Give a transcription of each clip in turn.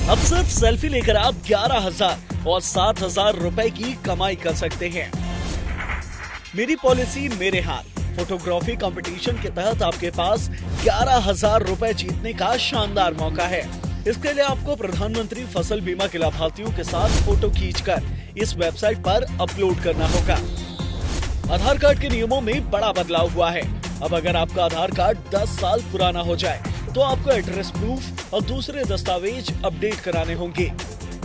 अब सिर्फ सेल्फी लेकर आप 11,000 और 7,000 रुपए की कमाई कर सकते हैं। मेरी पॉलिसी मेरे हाथ फोटोग्राफी कंपटीशन के तहत आपके पास 11,000 रुपए जीतने का शानदार मौका है। इसके लिए आपको प्रधानमंत्री फसल बीमा के लाभार्थियों के साथ फोटो खींचकर इस वेबसाइट पर अपलोड करना होगा। आधार कार्ड के नियमों में बड़ा बदलाव हुआ है। अब अगर आपका आधार कार्ड 10 साल पुराना हो जाए तो आपको एड्रेस प्रूफ और दूसरे दस्तावेज अपडेट कराने होंगे।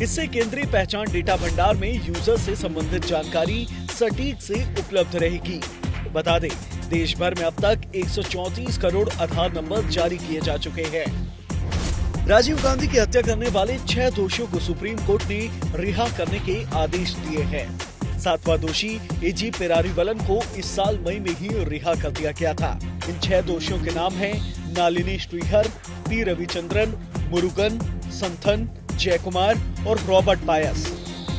इससे केंद्रीय पहचान डेटा भंडार में यूजर से संबंधित जानकारी सटीक से उपलब्ध रहेगी। बता दें, देश भर में अब तक 134 करोड़ आधार नंबर जारी किए जा चुके हैं। राजीव गांधी की हत्या करने वाले 6 दोषियों को सुप्रीम कोर्ट ने रिहा करने के आदेश दिए हैं। 7वां दोषी एजी पेरारीवलन को इस साल मई में ही रिहा कर दिया गया था। इन 6 दोषियों के नाम हैं नालिनी श्रीहर, पी रविचंद्रन, मुरुगन, संथन, जयकुमार और रॉबर्ट पायस।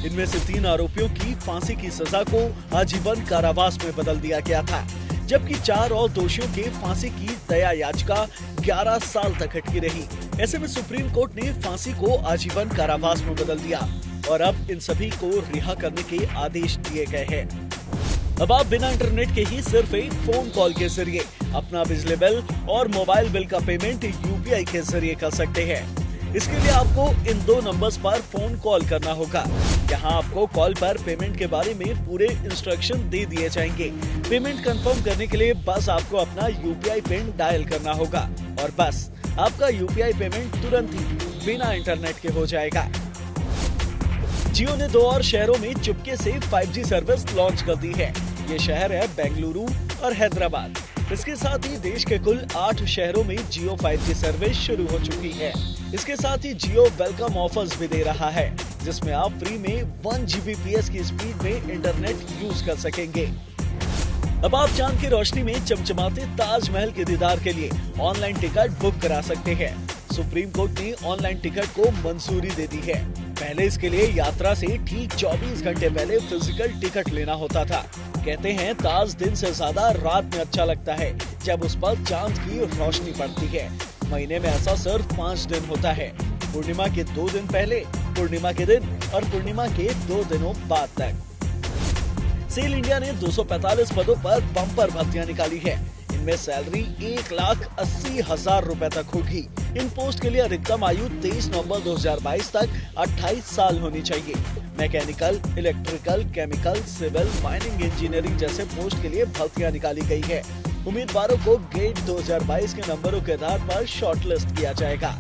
इनमें से 3 आरोपियों की फांसी की सजा को आजीवन कारावास में बदल दिया गया था, जबकि 4 और दोषियों के फांसी की दया याचिका 11 साल तक अटकी रही। ऐसे में सुप्रीम कोर्ट ने फांसी को आजीवन कारावास में बदल दिया और अब इन सभी को रिहा करने के आदेश दिए गए हैं। अब आप बिना इंटरनेट के ही सिर्फ एक फोन कॉल के जरिए अपना बिजली बिल और मोबाइल बिल का पेमेंट यूपीआई के जरिए कर सकते हैं। इसके लिए आपको इन 2 नंबर्स पर फोन कॉल करना होगा। यहाँ आपको कॉल पर पेमेंट के बारे में पूरे इंस्ट्रक्शन दे दिए जाएंगे। पेमेंट कंफर्म करने के लिए बस आपको अपना यूपीआई पिन डायल करना होगा और बस आपका यूपीआई पेमेंट तुरंत ही बिना इंटरनेट के हो जाएगा। जियो ने 2 और शहरों में चुपके से 5G सर्विस लॉन्च कर दी है। ये शहर है बेंगलुरु और हैदराबाद। इसके साथ ही देश के कुल 8 शहरों में जियो 5G सर्विस शुरू हो चुकी है। इसके साथ ही जियो वेलकम ऑफर्स भी दे रहा है, जिसमें आप फ्री में 1 Gbps की स्पीड में इंटरनेट यूज कर सकेंगे। अब आप चांद की रोशनी में चमचमाते ताजमहल के दीदार के लिए ऑनलाइन टिकट बुक करा सकते हैं। सुप्रीम कोर्ट ने ऑनलाइन टिकट को मंजूरी दे दी है। पहले इसके लिए यात्रा से ठीक 24 घंटे पहले फिजिकल टिकट लेना होता था। कहते हैं ताज दिन से ज्यादा रात में अच्छा लगता है, जब उस पर चांद की रोशनी पड़ती है। महीने में ऐसा सिर्फ 5 दिन होता है, पूर्णिमा के 2 दिन पहले, पूर्णिमा के दिन और पूर्णिमा के 2 दिनों बाद तक। सेल इंडिया ने 245 पदों पर बम्पर भर्तियां निकाली है। इनमें सैलरी 1,80,000 रुपए तक होगी। इन पोस्ट के लिए अधिकतम आयु 23 नवंबर 2022 तक 28 साल होनी चाहिए। Mechanical, electrical, chemical, civil, mining, engineering जैसे पोस्ट के लिए भर्तियां निकाली गई है। उम्मीदवारों को गेट 2022 के नंबरों के आधार पर शॉर्टलिस्ट किया जाएगा।